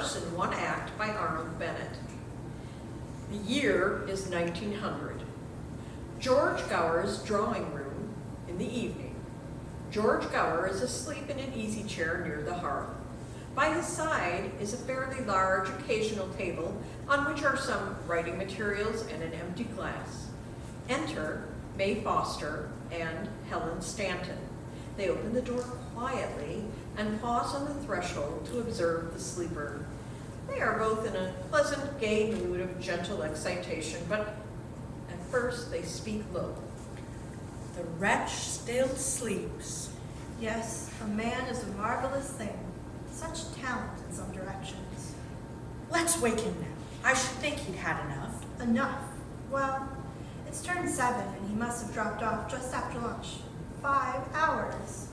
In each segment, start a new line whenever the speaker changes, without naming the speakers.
farce in one act by Arnold Bennett. The year is 1900. George Gower's drawing room in the evening. George Gower is asleep in an easy chair near the hearth. By his side is a fairly large occasional table on which are some writing materials and an empty glass. Enter May Foster and Helen Stanton. They open the door quietly and pause on the threshold to observe the sleeper. They are both in a pleasant, gay mood of gentle excitation, but at first they speak low.
The wretch still sleeps.
Yes, a man is a marvelous thing. Such talent in some directions.
Let's wake him now. I should think he'd had enough.
Enough. Well, it's turned 7 and he must have dropped off just after lunch. 5 hours.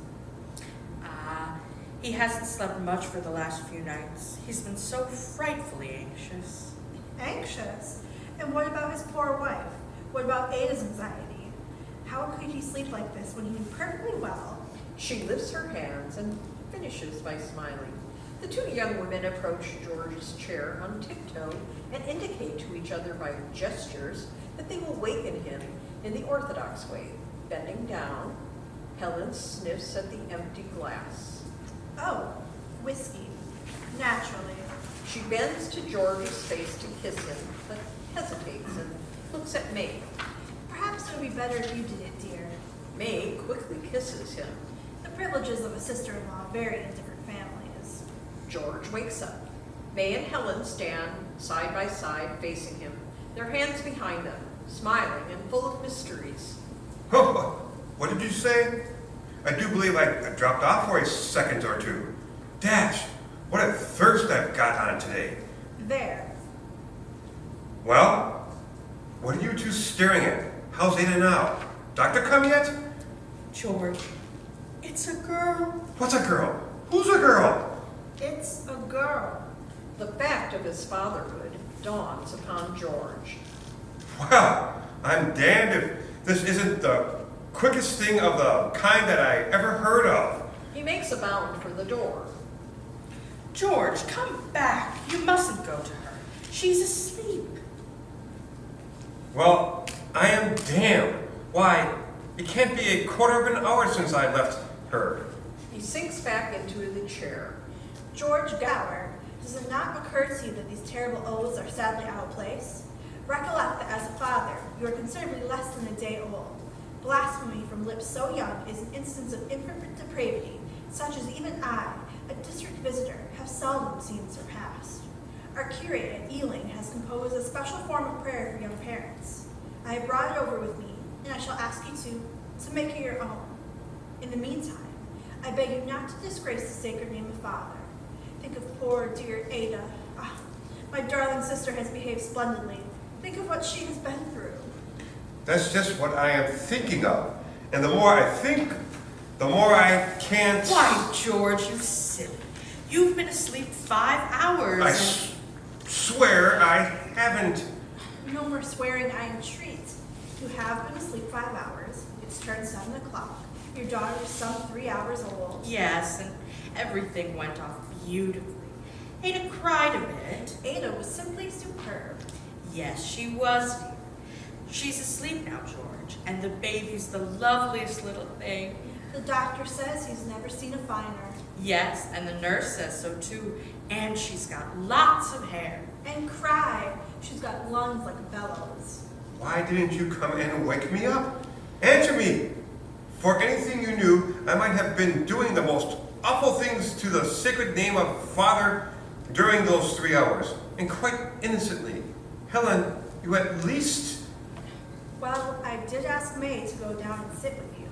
He hasn't slept much for the last few nights. He's been so frightfully anxious.
Anxious? And what about his poor wife? What about Ada's anxiety? How could he sleep like this when he knew perfectly well?
She lifts her hands and finishes by smiling. The two young women approach George's chair on tiptoe and indicate to each other by gestures that they will waken him in the orthodox way. Bending down, Helen sniffs at the empty glass.
Oh, whiskey. Naturally.
She bends to George's face to kiss him, but hesitates and looks at May.
Perhaps it would be better if you did it, dear.
May quickly kisses him.
The privileges of a sister-in-law vary in different families.
George wakes up. May and Helen stand side by side facing him, their hands behind them, smiling and full of mysteries.
Oh, what did you say? I do believe I dropped off for a second or two. Dash, what a thirst I've got on today.
There.
Well, what are you two staring at? How's Ada now? Doctor come yet?
George, it's a girl.
What's a girl? Who's a girl?
It's a girl.
The fact of his fatherhood dawns upon George.
Well, I'm damned if this isn't the quickest thing of the kind that I ever heard of.
He makes a bound for the door.
George, come back. You mustn't go to her. She's asleep.
Well, I am damned. Why, it can't be a quarter of an hour since I left her.
He sinks back into the chair.
George Gower, does it not occur to you that these terrible oaths are sadly out of place? Recollect that as a father, you are considerably less than a day old. Blasphemy from lips so young is an instance of infant depravity, such as even I, a district visitor, have seldom seen surpassed. Our curate at Ealing has composed a special form of prayer for young parents. I have brought it over with me, and I shall ask you to make it your own. In the meantime, I beg you not to disgrace the sacred name of Father. Think of poor dear Ada. Ah, my darling sister has behaved splendidly. Think of what she has been through.
That's just what I am thinking of. And the more I think, the more I can't...
Why, George, you silly. You've been asleep 5 hours.
I swear I haven't.
No more swearing, I entreat. You have been asleep 5 hours. It's turned 7 o'clock. Your daughter is some 3 hours old.
Yes, and everything went off beautifully. Ada cried a bit.
Ada was simply superb.
Yes, she was, dear. She's asleep now, George, and the baby's the loveliest little thing.
The doctor says he's never seen a finer.
Yes, and the nurse says so too, and she's got lots of hair.
And cry. She's got lungs like bellows.
Why didn't you come in and wake me up? Answer me! For anything you knew, I might have been doing the most awful things to the sacred name of Father during those 3 hours, and quite innocently. Helen, you at least...
Well, I did ask May to go down and sit with you.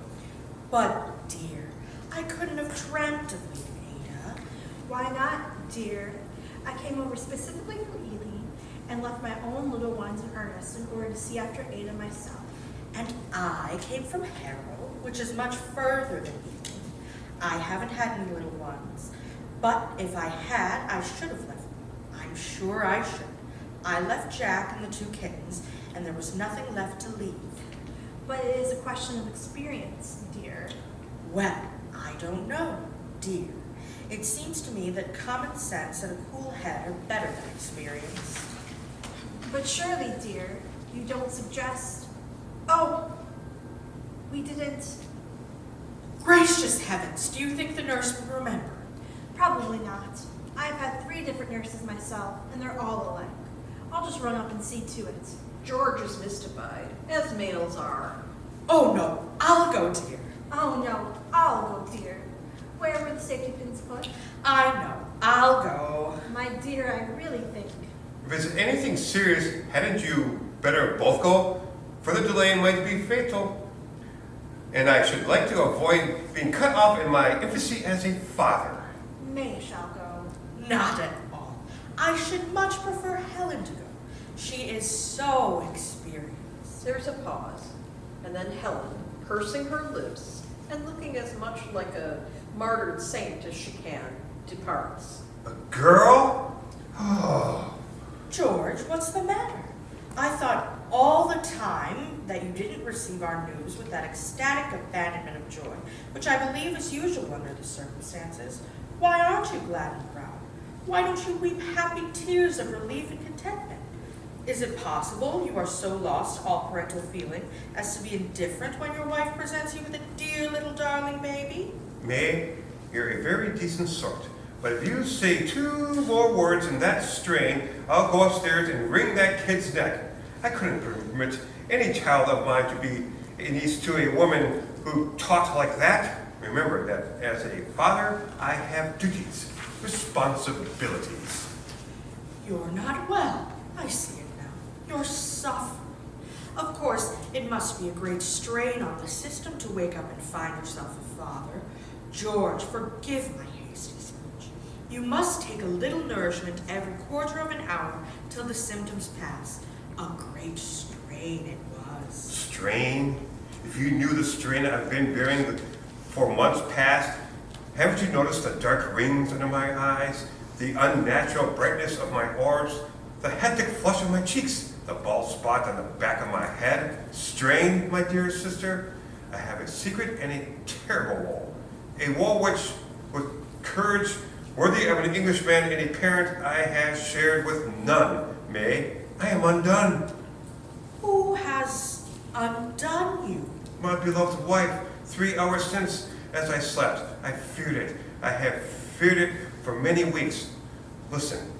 But, dear, I couldn't have dreamt of leaving Ada.
Why not, dear? I came over specifically for Ealing and left my own little ones in earnest in order to see after Ada myself.
And I came from Harrow, which is much further than Ealing. I haven't had any little ones, but if I had, I should have left them. I'm sure I should. I left Jack and the 2 kittens, and there was nothing left to leave.
But it is a question of experience, dear.
Well, I don't know, dear. It seems to me that common sense and a cool head are better than experience.
But surely, dear, you don't suggest... Oh, we didn't...
Gracious heavens, do you think the nurse would remember?
Probably not. I've had 3 different nurses myself, and they're all alike. I'll just run up and see to it.
George is mystified, as males are.
Oh no, I'll go, dear.
Oh no, I'll go, dear. Where were the safety pins put?
I know, I'll go.
My dear, I really think...
If it's anything serious, hadn't you better both go? Further delay might be fatal. And I should like to avoid being cut off in my infancy as a father.
May shall go.
Not at all. I should much prefer Helen to go. She is so experienced.
There's a pause, and then Helen, pursing her lips and looking as much like a martyred saint as she can, departs.
A girl? Oh.
George, what's the matter? I thought all the time that you didn't receive our news with that ecstatic abandonment of joy, which I believe is usual under the circumstances. Why aren't you glad and proud? Why don't you weep happy tears of relief and contentment? Is it possible you are so lost all parental feeling as to be indifferent when your wife presents you with a dear little darling baby?
May, you're a very decent sort. But if you say 2 more words in that strain, I'll go upstairs and wring that kid's neck. I couldn't permit any child of mine to be a niece to a woman who talked like that. Remember that as a father, I have duties, responsibilities.
You're not well. I see it now. You're suffering. Of course, it must be a great strain on the system to wake up and find yourself a father. George, forgive my hasty speech. You must take a little nourishment every quarter of an hour till the symptoms pass. A great strain it was.
Strain? If you knew the strain I've been bearing for months past, haven't you noticed the dark rings under my eyes, the unnatural brightness of my orbs, the hectic flush of my cheeks, the bald spot on the back of my head? Strain, my dear sister? I have a secret and a terrible woe. A woe which, with courage worthy of an Englishman and a parent, I have shared with none. May, I am undone.
Who has undone you?
My beloved wife, 3 hours since, as I slept, I feared it. I have feared it for many weeks. Listen,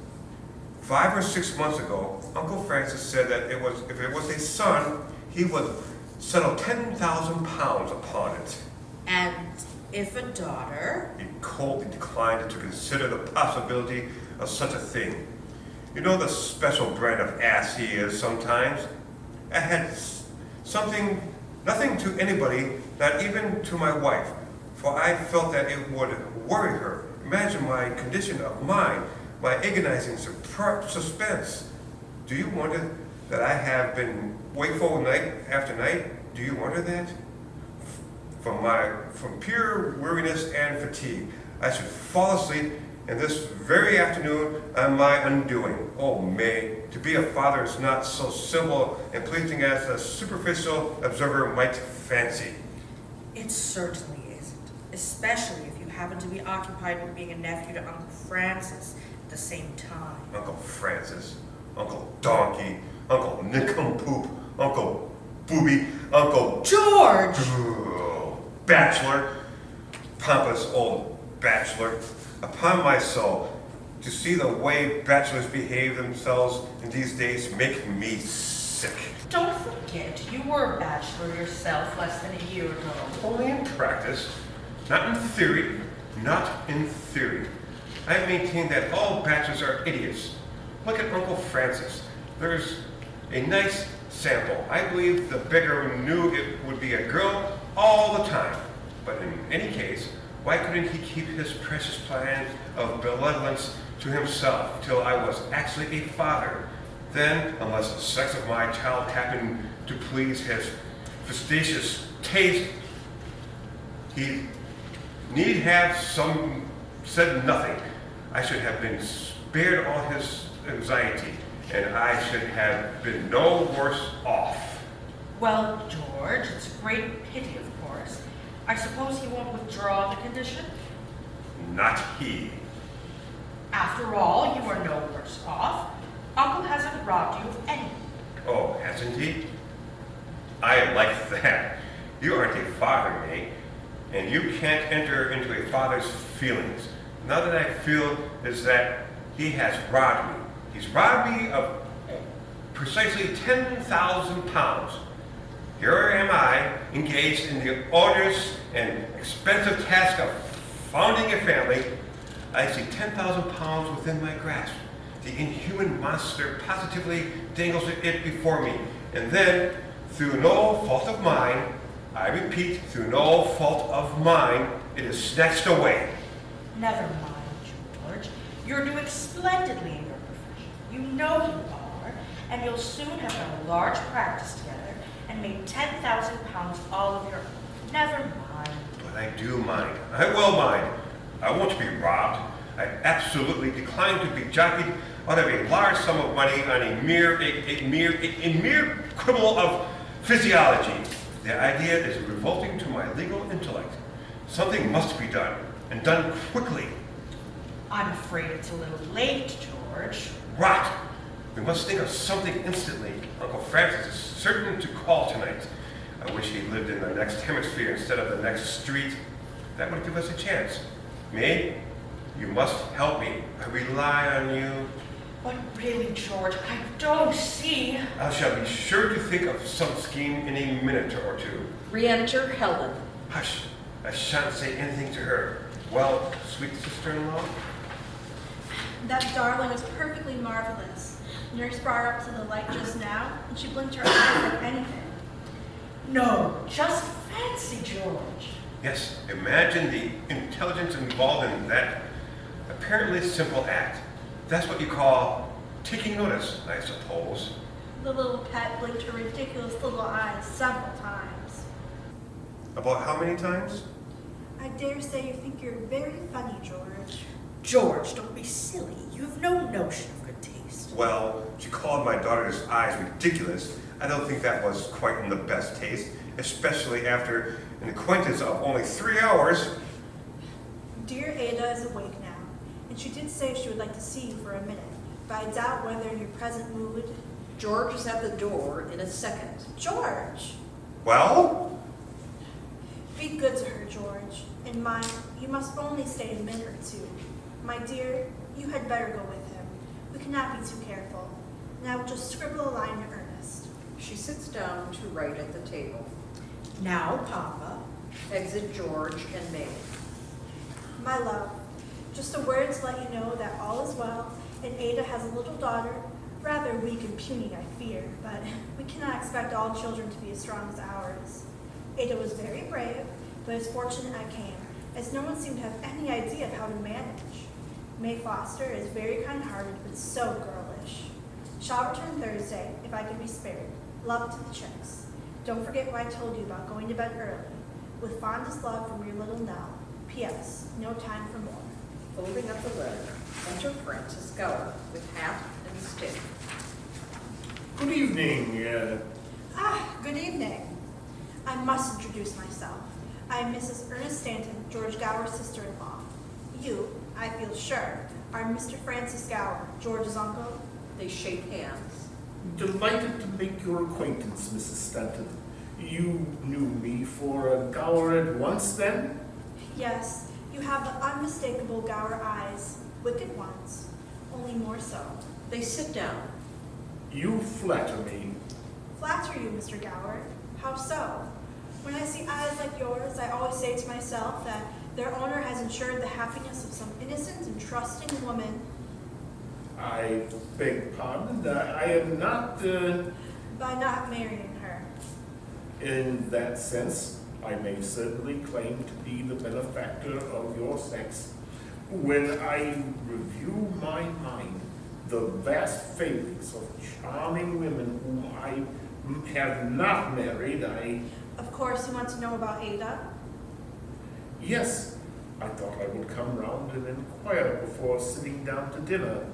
5 or 6 months ago, Uncle Francis said that if it was a son, he would settle 10,000 pounds upon it.
And if a daughter?
He coldly declined to consider the possibility of such a thing. You know the special brand of ass he is sometimes? I had nothing to anybody, not even to my wife, for I felt that it would worry her. Imagine my condition of mind, my agonizing suspense. Do you wonder that I have been wakeful night after night? Do you wonder that? From pure weariness and fatigue, I should fall asleep, and this very afternoon on my undoing. Oh, May, to be a father is not so simple and pleasing as a superficial observer might fancy.
It certainly isn't, especially if you happen to be occupied with being a nephew to Uncle Francis at the same time.
Uncle Francis, Uncle Donkey, Uncle Nincompoop, Uncle Booby, Uncle
George!
Bachelor, pompous old bachelor. Upon my soul, to see the way bachelors behave themselves in these days make me sick.
Don't forget, you were a bachelor yourself less than a year ago.
Only in practice, not in theory, not in theory. I maintain that all bachelors are idiots. Look at Uncle Francis. There's a nice sample. I believe the beggar knew it would be a girl all the time. But in any case, why couldn't he keep his precious plan of benevolence to himself till I was actually a father? Then, unless the sex of my child happened to please his fastidious taste, he need have said nothing. I should have been spared all his anxiety, and I should have been no worse off.
Well, George, it's a great pity, of course. I suppose he won't withdraw the condition?
not he.
After all, you are no worse off. Uncle hasn't robbed you of anything.
Oh, hasn't he? I like that. You aren't a father, May, and you can't enter into a father's feelings. Now that I feel is that he has robbed me. He's robbed me of precisely 10,000 pounds. Here am I, engaged in the onerous and expensive task of founding a family. I see 10,000 pounds within my grasp. The inhuman monster positively dangles it before me. And then, through no fault of mine, I repeat, through no fault of mine, it is snatched away.
Never mind, George. You're doing splendidly in your profession. You know you are, and you'll soon have done a large practice together and made 10,000 pounds all of your own. Never mind.
But I do mind. I will mind. I won't be robbed. I absolutely decline to be jockeyed out of a large sum of money on a mere quibble of physiology. The idea is revolting to my legal intellect. Something must be done, and done quickly.
I'm afraid it's a little late, George.
Rot! We must think of something instantly. Uncle Francis is certain to call tonight. I wish he lived in the next hemisphere instead of the next street. That would give us a chance. May, you must help me. I rely on you.
But really, George, I don't see.
I shall be sure to think of some scheme in a minute or two.
Re-enter Helen.
Hush! I shan't say anything to her. Well, sweet sister-in-law?
That darling was perfectly marvelous. Nurse brought her up to the light just now, and she blinked her eyes like anything.
No, just fancy, George.
Yes, imagine the intelligence involved in that apparently simple act. That's what you call taking notice, I suppose.
The little pet blinked her ridiculous little eyes several times.
About how many times?
I dare say you think you're very funny, George.
George, don't be silly. You have no notion of good taste.
Well, she called my daughter's eyes ridiculous. I don't think that was quite in the best taste, especially after an acquaintance of only 3 hours.
Dear Ada is awake now, and she did say she would like to see you for a minute, but I doubt whether in your present mood.
George is at the door in a second.
George!
Well?
Be good to her, George. And mind, you must only stay a minute or two. My dear, you had better go with him. We cannot be too careful. Now just scribble a line to Ernest.
She sits down to write at the table.
Now, Papa.
Exit George and May.
My love, just a word to let you know that all is well, and Ada has a little daughter, rather weak and puny, I fear, but we cannot expect all children to be as strong as ours. Ada was very brave, but it's fortunate I came, as no one seemed to have any idea of how to manage. May Foster is very kind-hearted, but so girlish. Shall return Thursday, if I can be spared. Love to the chicks. Don't forget what I told you about going to bed early. With fondest love from your little Nell. P.S. No time for more.
Folding up the letter, enter Francis Gower with hat and stick.
Good evening.
Good evening. I must introduce myself. I am Mrs. Ernest Stanton, George Gower's sister-in-law. You, I feel sure, are Mr. Francis Gower, George's uncle.
They shake hands.
Delighted to make your acquaintance, Mrs. Stanton. You knew me for a Gower at once, then?
Yes, you have the unmistakable Gower eyes, wicked ones, only more so.
They sit down.
You flatter me.
Flatter you, Mr. Gower? How so? When I see eyes like yours, I always say to myself that their owner has ensured the happiness of some innocent and trusting woman.
I beg pardon. I am not,
By not marrying her.
in that sense, I may certainly claim to be the benefactor of your sex. When I review my mind, the vast failings of charming women whom I have not married,
Of course, you want to know about Ada?
Yes, I thought I would come round and inquire before sitting down to dinner.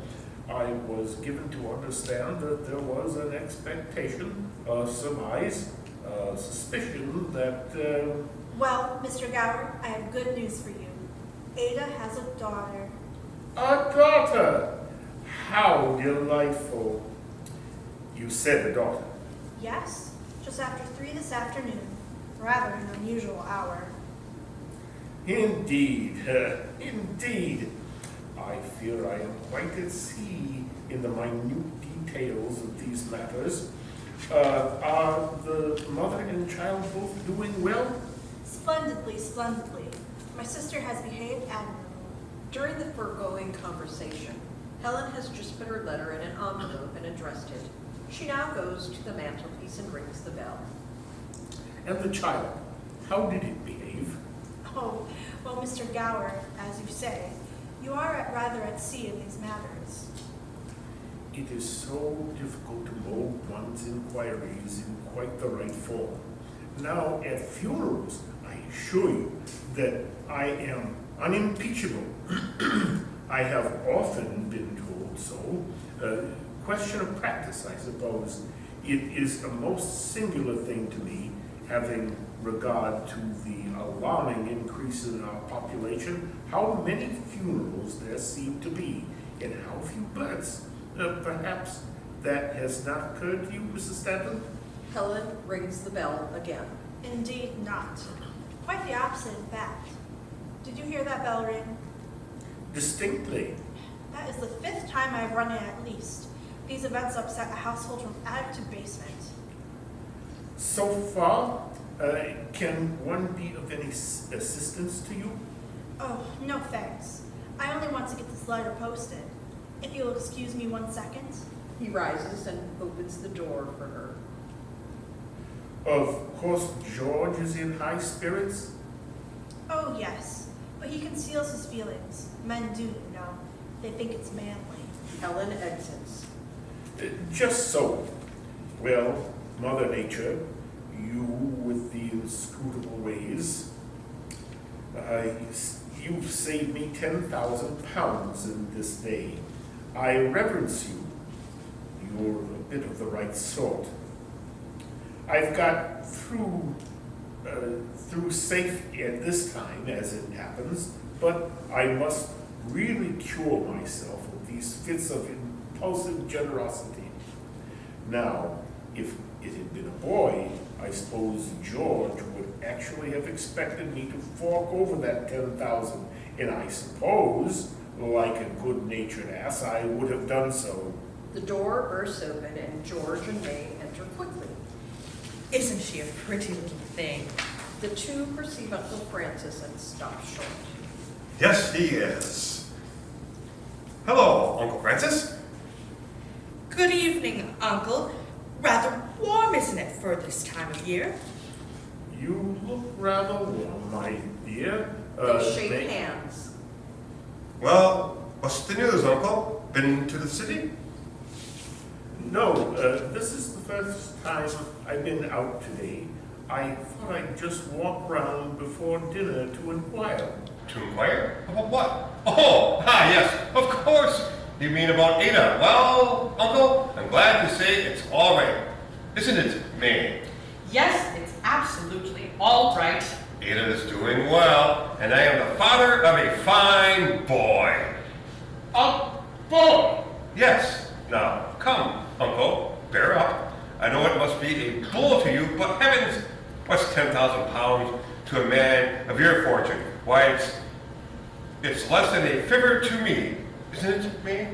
I was given to understand that there was an expectation, a surmise, suspicion that,
Well, Mr. Gower, I have good news for you. Ada has a daughter.
A daughter! How delightful. You said a daughter.
Yes, just after 3 this afternoon. Rather an unusual hour.
Indeed, indeed. I fear I am quite at sea in the minute details of these matters. Are the mother and child both doing well?
Splendidly, splendidly. My sister has behaved admirably.
During the foregoing conversation, Helen has just put her letter in an envelope and addressed it. She now goes to the mantelpiece and rings the bell.
And the child, how did it behave?
Oh, well, Mr. Gower, as you say, you are rather at sea in these matters.
It is so difficult to mold one's inquiries in quite the right form. Now, at funerals, I assure you that I am unimpeachable. I have often been told so. Question of practice, I suppose. It is a most singular thing to me, having regard to the alarming increase in our population, how many funerals there seem to be, and how few births. Perhaps that has not occurred to you, Mrs. Stanton?
Helen rings the bell again.
Indeed not. Quite the opposite, in fact. Did you hear that bell ring?
Distinctly.
That is the 5th time I have rung it at least. These events upset a household from attic to basement.
So far, can one be of any assistance to you?
Oh, no thanks. I only want to get this letter posted. If you'll excuse me 1 second.
He rises and opens the door for her.
Of course, George is in high spirits.
Oh, yes. But he conceals his feelings. Men do, you know. They think it's manly.
Helen exits.
Just so. Well, Mother Nature, you with the inscrutable ways, you've saved me 10,000 pounds in this day. I reverence you. You're a bit of the right sort. I've got through safe at this time, as it happens, but I must really cure myself of these fits of impulsive generosity. Now, if it had been a boy, I suppose George would actually have expected me to fork over that 10,000, and I suppose, like a good-natured ass, I would have done so.
The door bursts open and George and May enter quickly.
Isn't she a pretty little thing?
The two perceive Uncle Francis and stop short.
Yes, he is. Hello, Uncle Francis.
Good evening, Uncle. Rather warm, isn't it, for this time of year?
You look rather warm, my dear.
They shake
May-
hands.
Well, what's the news, Uncle? Been to the city?
No, this is the first time I've been out today. I thought I'd just walk round before dinner to inquire.
To inquire? About what? Oh, yes, of course. You mean about Ada. Well, Uncle, I'm glad to say it's all right. Isn't it, May?
Yes, it's absolutely all right.
Ada is doing well, and I am the father of a fine boy.
A boy!
Yes. Now, come, Uncle, bear up. I know it must be a blow to you, but heavens, what's 10,000 pounds to a man of your fortune? Why, it's less than a figure to me, isn't it, May?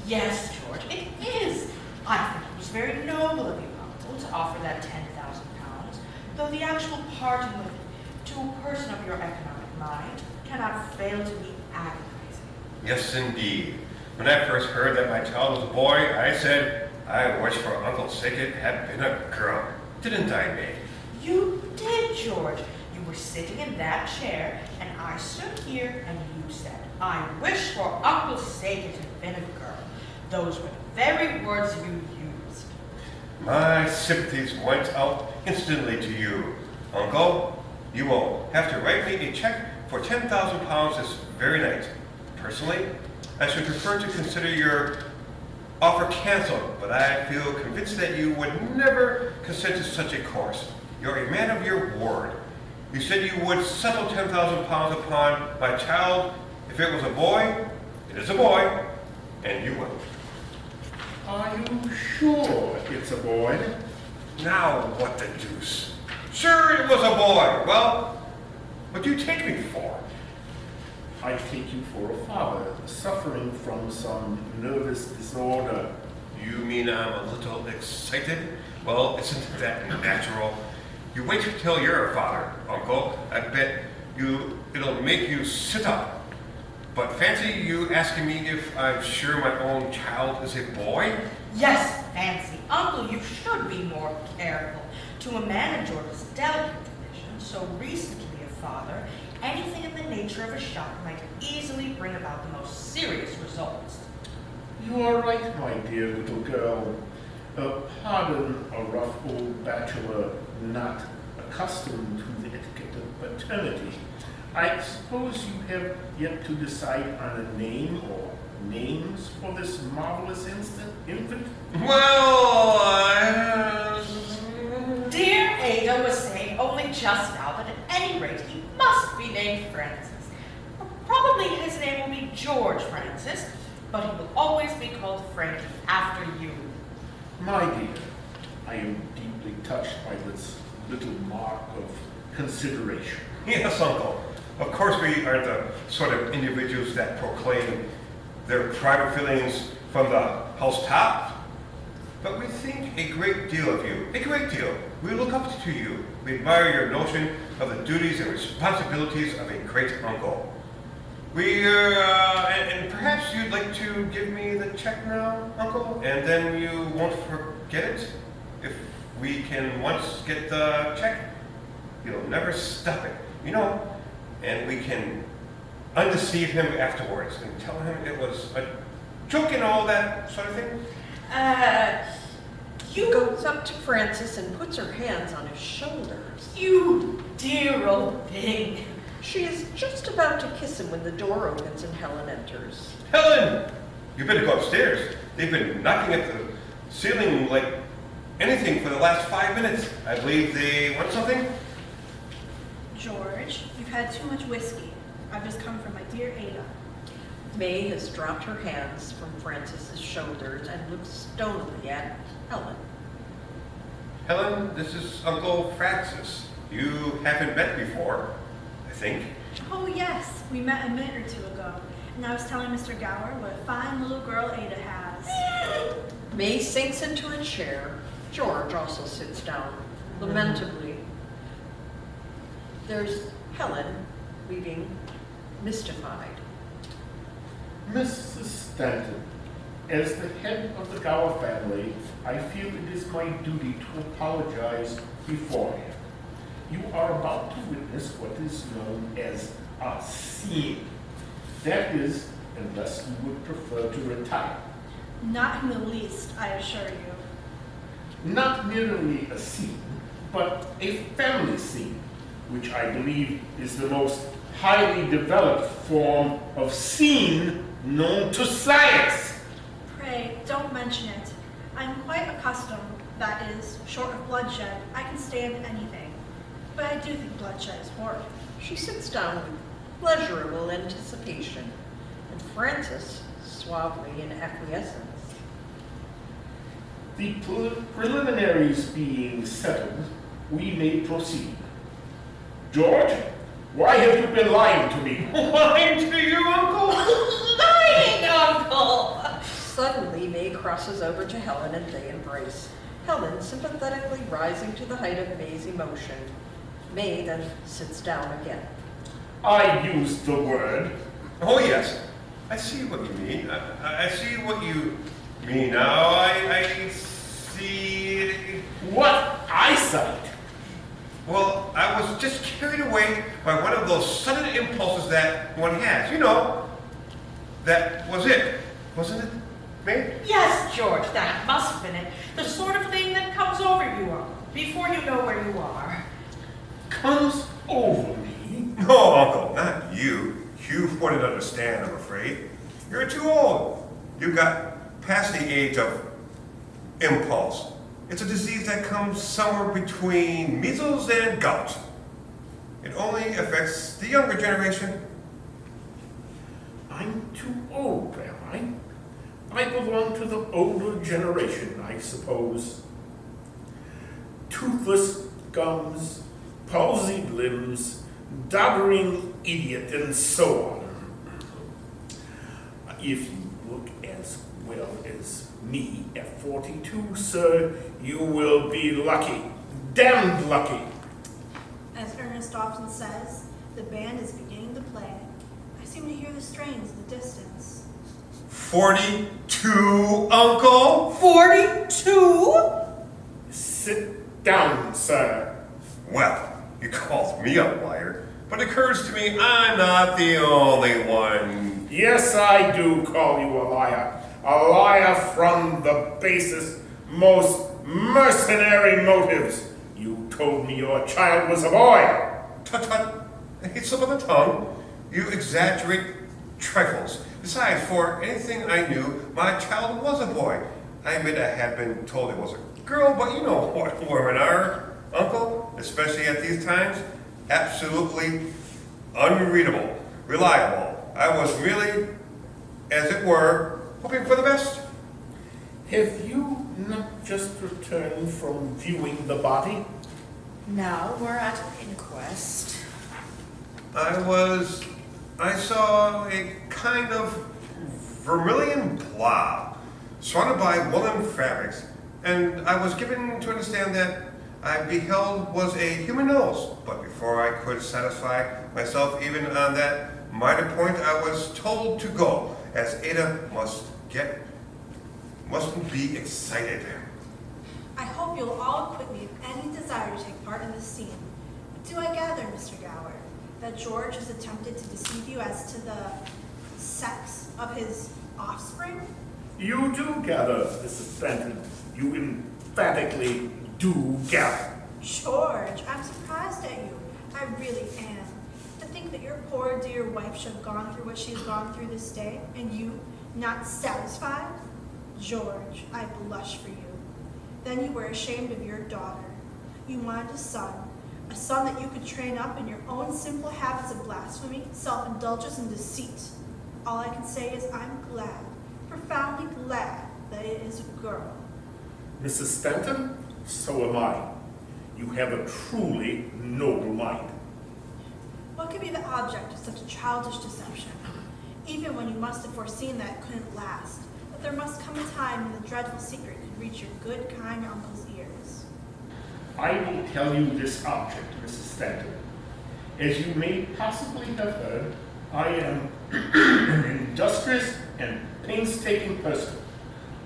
Yes, George, it is. I think it was very noble of you, Uncle, to offer that 10,000 pounds, though the actual parting with it to a person of your economic mind cannot fail to be agonizing.
Yes, indeed. When I first heard that my child was a boy, I said, I wish for Uncle's sake it had been a girl. Didn't I, May?
You did, George. You were sitting in that chair, and I stood here, and you said, I wish for Uncle's sake it had been a girl. Those were the very words you used.
My sympathies went out instantly to you. Uncle, you will have to write me a check for 10,000 pounds this very night. Personally, I should prefer to consider your offer canceled, but I feel convinced that you would never consent to such a course. You're a man of your word. You said you would settle 10,000 pounds upon my child If it was a boy, it is a boy, and you will.
Are you sure it's a boy?
Now what the deuce? Sure, it was a boy. Well, what do you take me for?
I take you for a father suffering from some nervous disorder.
You mean I'm a little excited? Well, isn't that natural? You wait till you're a father, Uncle. I bet it'll make you sit up. But fancy you asking me if I'm sure my own child is a boy?
Yes, Fancy. Uncle, you should be more careful. To a man in George's delicate condition, so recently a father, anything in the nature of a shock might easily bring about the most serious results.
You are right, my dear little girl. Pardon a rough old bachelor not accustomed to the etiquette of paternity. I suppose you have yet to decide on a name or names for this marvelous infant?
Well,
Dear Ada was saying only just now that at any rate he must be named Francis. Probably his name will be George Francis, but he will always be called Frankie after you.
My dear, I am deeply touched by this little mark of consideration.
yes, Uncle. Of course we aren't the sort of individuals that proclaim their private feelings from the housetop. But we think a great deal of you. A great deal. We look up to you. We admire your notion of the duties and responsibilities of a great uncle. And perhaps you'd like to give me the check now, Uncle, and then you won't forget it. If we can once get the check, you'll never stop it, you know, and we can undeceive him afterwards and tell him it was a joke and all that sort of thing.
She goes up to Francis and puts her hands on his shoulders.
You dear old thing.
She is just about to kiss him when the door opens and Helen enters.
Helen, you better go upstairs. They've been knocking at the ceiling like anything for the last 5 minutes. I believe they want something.
George, you've had too much whiskey. I've just come from my dear Ada.
May has dropped her hands from Francis's shoulders and looks stonily at Helen.
Helen, this is Uncle Francis. You haven't met before, I think.
Oh yes, we met a minute or two ago, and I was telling Mr. Gower what a fine little girl Ada has.
May sinks into a chair. George also sits down, lamentably. There's Helen, leaving mystified.
Mrs. Stanton, as the head of the Gower family, I feel it is my duty to apologize beforehand. You are about to witness what is known as a scene. That is, unless you would prefer to retire.
Not in the least, I assure you.
Not merely a scene, but a family scene, which I believe is the most highly developed form of scene known to science.
Pray, don't mention it. I'm quite accustomed, that is, short of bloodshed, I can stand anything. But I do think bloodshed is horrid.
She sits down with pleasurable anticipation, and Francis suavely in acquiescence.
The preliminaries being settled, we may proceed. George, why have you been lying to me?
Lying to you, Uncle?
Lying, Uncle!
Suddenly, May crosses over to Helen and they embrace. Helen sympathetically rising to the height of May's emotion. May then sits down again.
I used the word.
Oh, yes. I see what you mean. I see what you mean now. I see.
What eyesight?
Well, I was just carried away by one of those sudden impulses that one has. You know, that was it, wasn't it, May?
Yes, George, that must have been it. The sort of thing that comes over you, Uncle, before you know where you are.
Comes over me?
No, Uncle, not you. You wouldn't understand, I'm afraid. You're too old. You got past the age of impulse. It's a disease that comes somewhere between measles and gout. It only affects the younger generation.
I belong to the older generation, I suppose. Toothless gums, palsied limbs, doddering idiot, and so on. If you look as well as me at 42, sir, you will be lucky. Damned lucky.
As Ernest often says, the band is beginning to play. I seem to hear the strains in the distance.
42, Uncle?
42?
Sit down, sir.
Well, you called me a liar, but it occurs to me I'm not the only one.
Yes, I do call you a liar. A liar from the basest, most mercenary motives. You told me your child was a boy.
Tut-tut, a slip of the tongue. You exaggerate trifles. Besides, for anything I knew, my child was a boy. I admit I had been told it was a girl, but you know what women are, Uncle, especially at these times. Absolutely unreadable, reliable. I was really, as it were, hoping for the best.
Have you not just returned from viewing the body?
Now we're at an inquest.
I saw a kind of vermilion blob surrounded by woolen fabrics, and I was given to understand that I beheld was a human nose. But before I could satisfy myself even on that minor point, I was told to go, as Ada mustn't be excited.
I hope you'll all quit me of any desire to take part in this scene. Do I gather, Mr. Gower, that George has attempted to deceive you as to the sex of his offspring?
You do gather, Mrs. Fenton. You emphatically do gather.
George, I'm surprised at you. I really am. To think that your poor dear wife should have gone through what she has gone through this day, and you not satisfied? George, I blush for you. Then you were ashamed of your daughter. You wanted a son that you could train up in your own sinful habits of blasphemy, self-indulgence, and deceit. All I can say is I'm glad, profoundly glad, that it is a girl.
Mrs. Fenton, so am I. You have a truly noble mind.
What could be the object of such a childish deception? Even when you must have foreseen that it couldn't last, that there must come a time when the dreadful secret could reach your good, kind uncle's ears.
I will tell you this object, Mrs. Fenton. As you may possibly have heard, I am an industrious and painstaking person.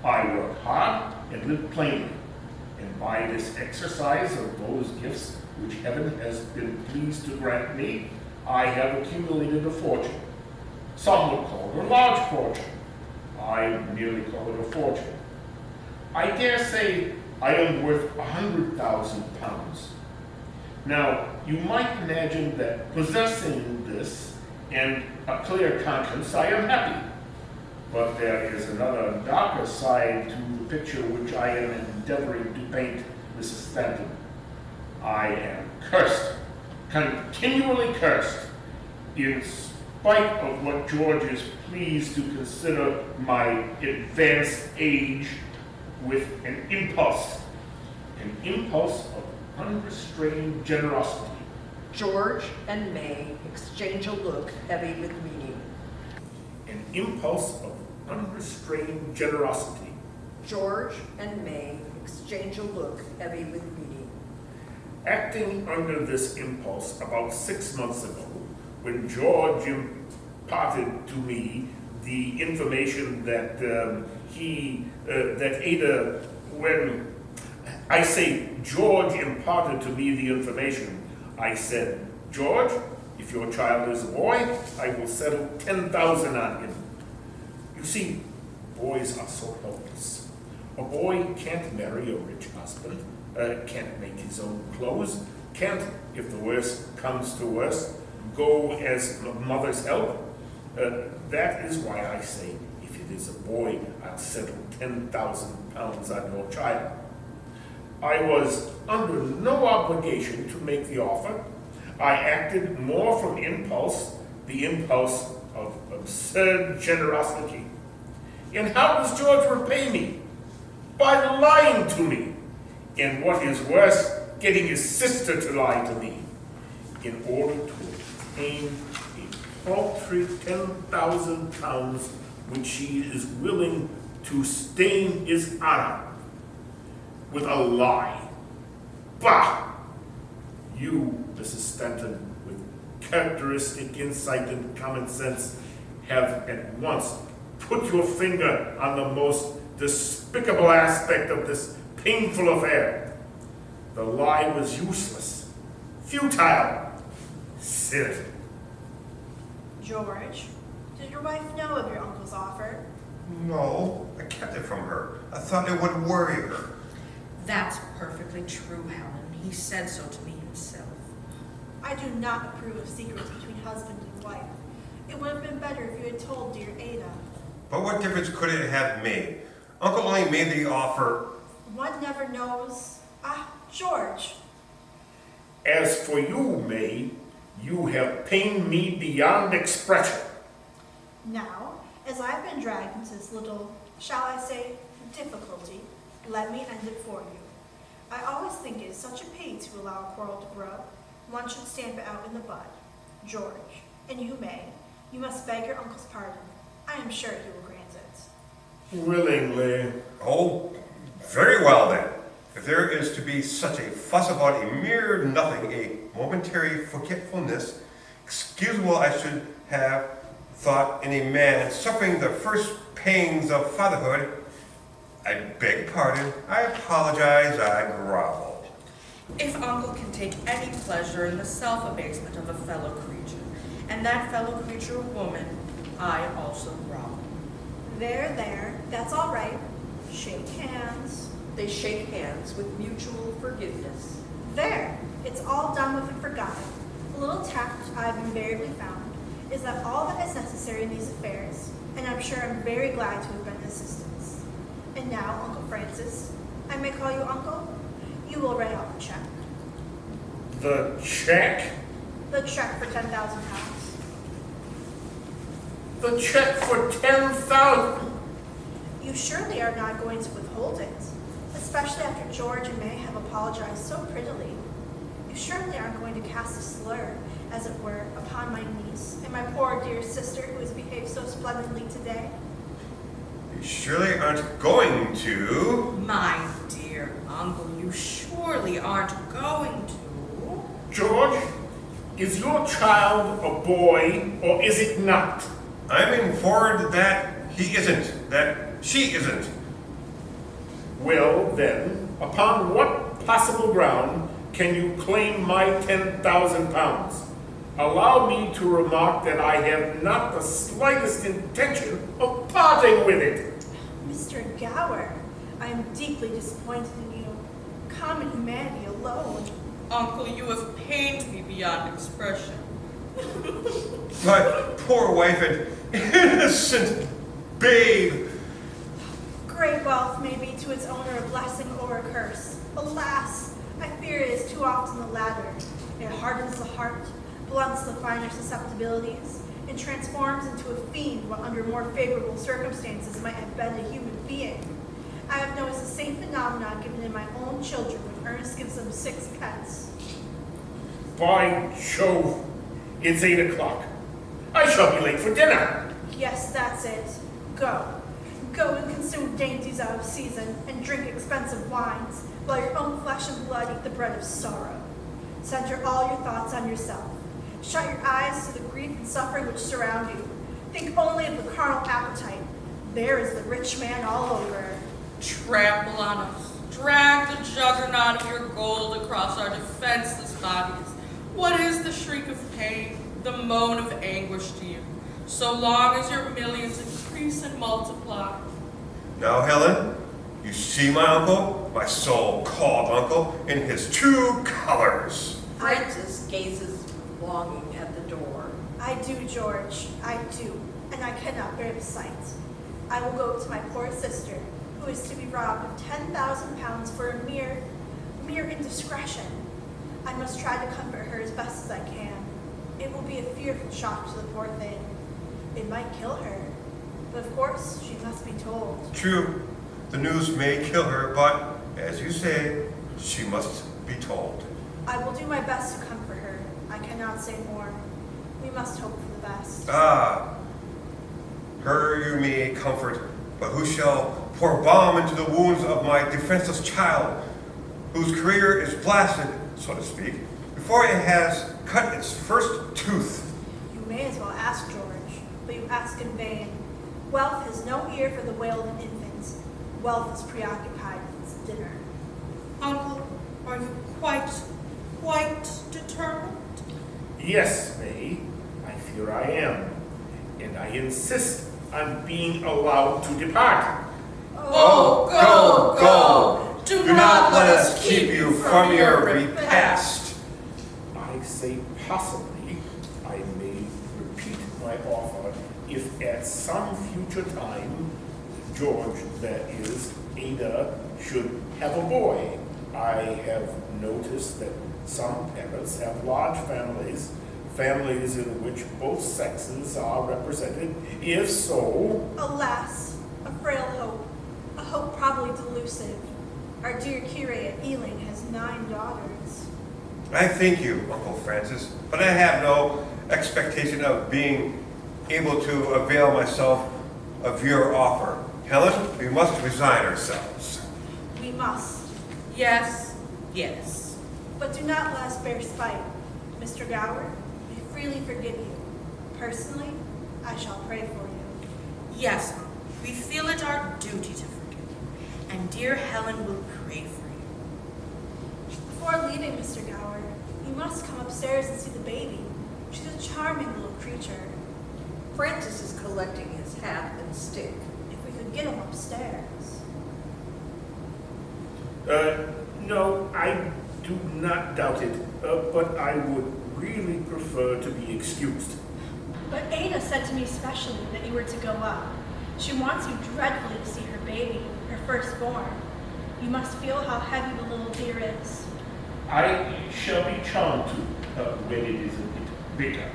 I work hard and live plainly. And by this exercise of those gifts which heaven has been pleased to grant me, I have accumulated a fortune. Some would call it a large fortune. I merely call it a fortune. I dare say I am worth 100,000 pounds. Now, you might imagine that possessing this and a clear conscience, I am happy. But there is another darker side to the picture which I am endeavoring to paint, Mrs. Fenton. I am cursed, continually cursed, in spite of what George is pleased to consider my advanced age, with an impulse of unrestrained generosity.
George and May exchange a look heavy with meaning.
An impulse of unrestrained generosity.
George and May exchange a look heavy with meaning.
Acting under this impulse about 6 months ago, when George imparted to me the information that that Ada, when I say George imparted to me the information, I said, George, if your child is a boy, I will settle 10,000 on him. You see, boys are so helpless. A boy can't marry a rich husband, can't make his own clothes, can't, if the worst comes to worst, go as a mother's help. That is why I say, if it is a boy, I'll settle 10,000 pounds on your child. I was under no obligation to make the offer. I acted more from impulse, the impulse of absurd generosity. And how does George repay me? By lying to me. And what is worse, getting his sister to lie to me. In order to obtain a paltry 10,000 pounds, which she is willing to stain his honor with a lie. Bah! You, Mrs. Stanton, with characteristic insight and common sense, have at once put your finger on the most despicable aspect of this painful affair. The lie was useless, futile, silly.
George, did your wife know of your uncle's offer?
No, I kept it from her. I thought it would worry her.
That's perfectly true, Helen. He said so to me himself.
I do not approve of secrets between husband and wife. It would have been better if you had told dear Ada.
But what difference could it have made? Uncle only made the offer.
One never knows. Ah, George.
As for you, May, you have pained me beyond expression.
Now, as I've been dragged into this little, shall I say, difficulty, let me end it for you. I always think it is such a pity to allow a quarrel to grow. One should stamp it out in the bud. George, and you may, you must beg your uncle's pardon. I am sure he will grant it.
Willingly.
Oh, very well then. If there is to be such a fuss about a mere nothing, a momentary forgetfulness, excusable I should have thought in a man suffering the first pangs of fatherhood, I beg pardon, I apologize, I grovel.
If Uncle can take any pleasure in the self-abasement of a fellow creature, and that fellow creature a woman, I also grovel.
There, that's all right. Shake hands.
They shake hands with mutual forgiveness.
There, it's all done with and forgotten. A little tact I've invariably found is that all that is necessary in these affairs, and I'm sure I'm very glad to have been of assistance. And now, Uncle Francis, I may call you Uncle, you will write out the check.
The check?
The check for 10,000 pounds.
The check for 10,000?
You surely are not going to withhold it, especially after George and May have apologized so prettily. You surely aren't going to cast a slur, as it were, upon my niece and my poor dear sister who has behaved so splendidly today?
You surely aren't going to.
My dear uncle, you surely aren't going to.
George, is your child a boy or is it not?
I'm informed that he isn't, that she isn't.
Well, then, upon what possible ground can you claim my 10,000 pounds? Allow me to remark that I have not the slightest intention of parting with it.
Mr. Gower, I am deeply disappointed in you. Common humanity alone.
Uncle, you have pained me beyond expression.
My poor wife and innocent babe.
Great wealth may be to its owner a blessing or a curse. Alas, I fear it is too often the latter. It hardens the heart, blunts the finer susceptibilities, and transforms into a fiend what under more favorable circumstances might have been a human being. I have noticed the same phenomenon given in my own children when Ernest gives them 6 pence.
By Jove, it's 8 o'clock. I shall be late for dinner.
Yes, that's it. Go. Go and consume dainties out of season and drink expensive wines, while your own flesh and blood eat the bread of sorrow. Center all your thoughts on yourself. Shut your eyes to the grief and suffering which surround you. Think only of the carnal appetite. There is the rich man all over.
Trample on us. Drag the juggernaut of your gold across our defenseless bodies. What is the shriek of pain, the moan of anguish to you, so long as your millions increase and multiply?
Now, Helen, you see my uncle, my so-called uncle, in his true colors.
Francis gazes longing at the door.
I do, George, I do, and I cannot bear the sight. I will go to my poor sister, who is to be robbed of 10,000 pounds for a mere indiscretion. I must try to comfort her as best as I can. It will be a fearful shock to the poor thing. It might kill her. But of course, she must be told.
True, the news may kill her, but as you say, she must be told.
I will do my best to comfort her. I cannot say more. We must hope for the best.
Ah, her you may comfort, but who shall pour balm into the wounds of my defenseless child, whose career is blasted, so to speak, before it has cut its first tooth?
You may as well ask, George, but you ask in vain. Wealth has no ear for the wail of an infant. Wealth is preoccupied with its dinner.
Uncle, are you quite determined?
Yes, May, I fear I am, and I insist on being allowed to depart.
Oh, go, go!
Do not let us keep you from your repast.
I say possibly I may repeat my offer if at some future time George, that is, Ada, should have a boy. I have noticed that some parents have large families, families in which both sexes are represented. If so,
Alas, a frail hope, a hope probably delusive. Our dear curate at Ealing has 9 daughters.
I thank you, Uncle Francis, but I have no expectation of being able to avail myself of your offer. Helen, we must resign ourselves.
We must,
Yes, yes.
but do not let us bear spite. Mr. Gower, we freely forgive you. Personally, I shall pray for you.
Yes, Uncle. We feel it our duty to forgive you, and dear Helen will pray for you.
Before leaving, Mr. Gower, you must come upstairs and see the baby. She's a charming little creature.
Francis is collecting his hat and stick.
If we could get him upstairs.
no, I do not doubt it, but I would really prefer to be excused.
But Ada said to me specially that you were to go up. She wants you dreadfully to see her baby, her firstborn. You must feel how heavy the little dear is.
I shall be charmed to when it is a bit bigger.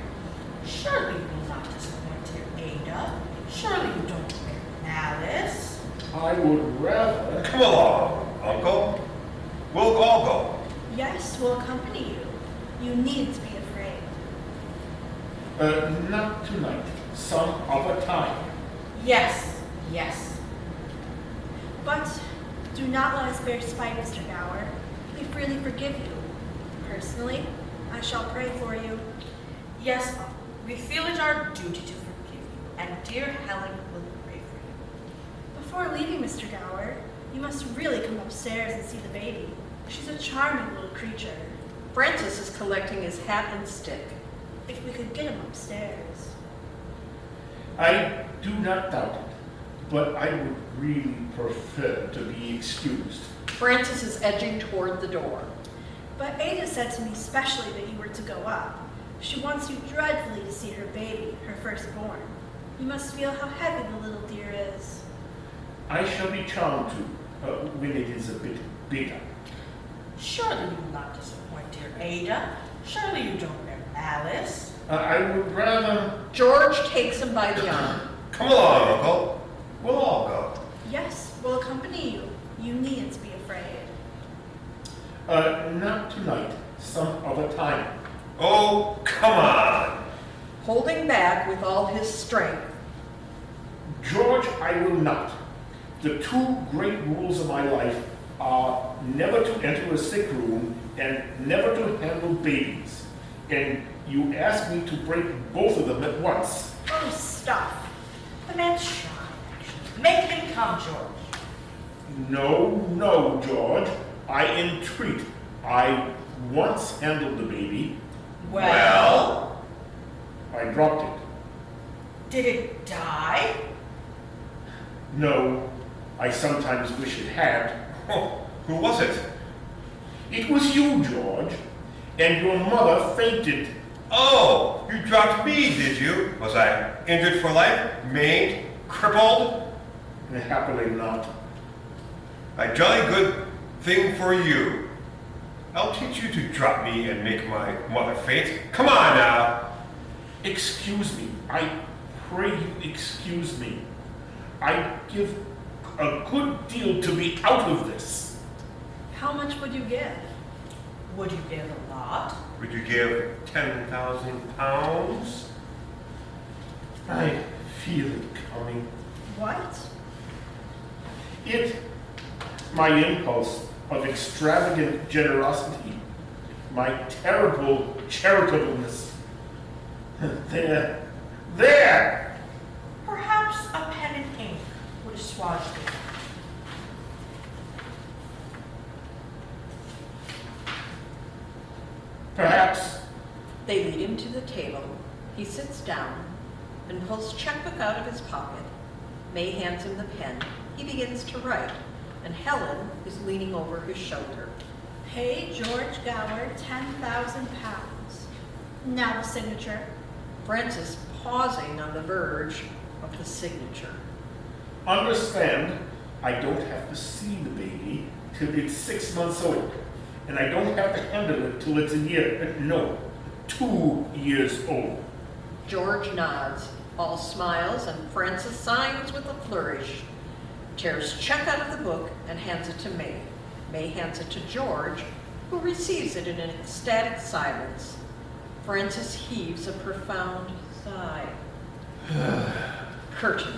Surely you will not disappoint dear Ada. Surely you don't bear malice.
I would rather.
Come along, Uncle. We'll all go.
Yes, we'll accompany you. You needn't be afraid.
Not tonight. Some other time.
Yes, yes.
But do not let us bear spite, Mr. Gower. We freely forgive you. Personally, I shall pray for you.
Yes, Uncle. We feel it our duty to forgive you, and dear Helen will pray for you.
Before leaving, Mr. Gower, you must really come upstairs and see the baby. She's a charming little creature.
Francis is collecting his hat and stick.
If we could get him upstairs.
I do not doubt it, but I would really prefer to be excused.
Francis is edging toward the door.
But Ada said to me specially that you were to go up. She wants you dreadfully to see her baby, her firstborn. You must feel how heavy the little dear is.
I shall be charmed to when it is a bit bigger.
Surely you will not disappoint dear Ada. Surely you don't bear malice.
I would rather.
George takes him by the arm.
Come along, Uncle. We'll all go.
Yes, we'll accompany you. You needn't be afraid.
Not tonight. Some other time.
Oh, come on.
Holding back with all his strength.
George, I will not. The 2 great rules of my life are never to enter a sick room and never to handle babies. And you ask me to break both of them at once.
Oh, stuff.
The man's shy, actually. Make him come, George.
No, George. I entreat. I once handled the baby.
Well?
I dropped it.
Did it die?
No, I sometimes wish it had.
Oh, who was it?
It was you, George. And your mother fainted.
Oh, you dropped me, did you? Was I injured for life? Maimed? Crippled?
Happily not.
A jolly good thing for you. I'll teach you to drop me and make my mother faint. Come on now.
Excuse me. I pray you excuse me. I'd give a good deal to be out of this.
How much would you give?
Would you give a lot?
Would you give 10,000 pounds?
I feel it coming.
What?
My impulse of extravagant generosity, my terrible charitableness. There!
Perhaps a pen and ink would assuage me.
Perhaps.
They lead him to the table. He sits down and pulls checkbook out of his pocket. May hands him the pen. He begins to write, and Helen is leaning over his shoulder.
Pay George Gower 10,000 pounds. Now the signature.
Francis pausing on the verge of the signature.
Understand, I don't have to see the baby till it's 6 months old. And I don't have to handle it till it's 2 years old.
George nods, all smiles, and Francis signs with a flourish, tears check out of the book, and hands it to May. May hands it to George, who receives it in an ecstatic silence. Francis heaves a profound sigh. Curtain.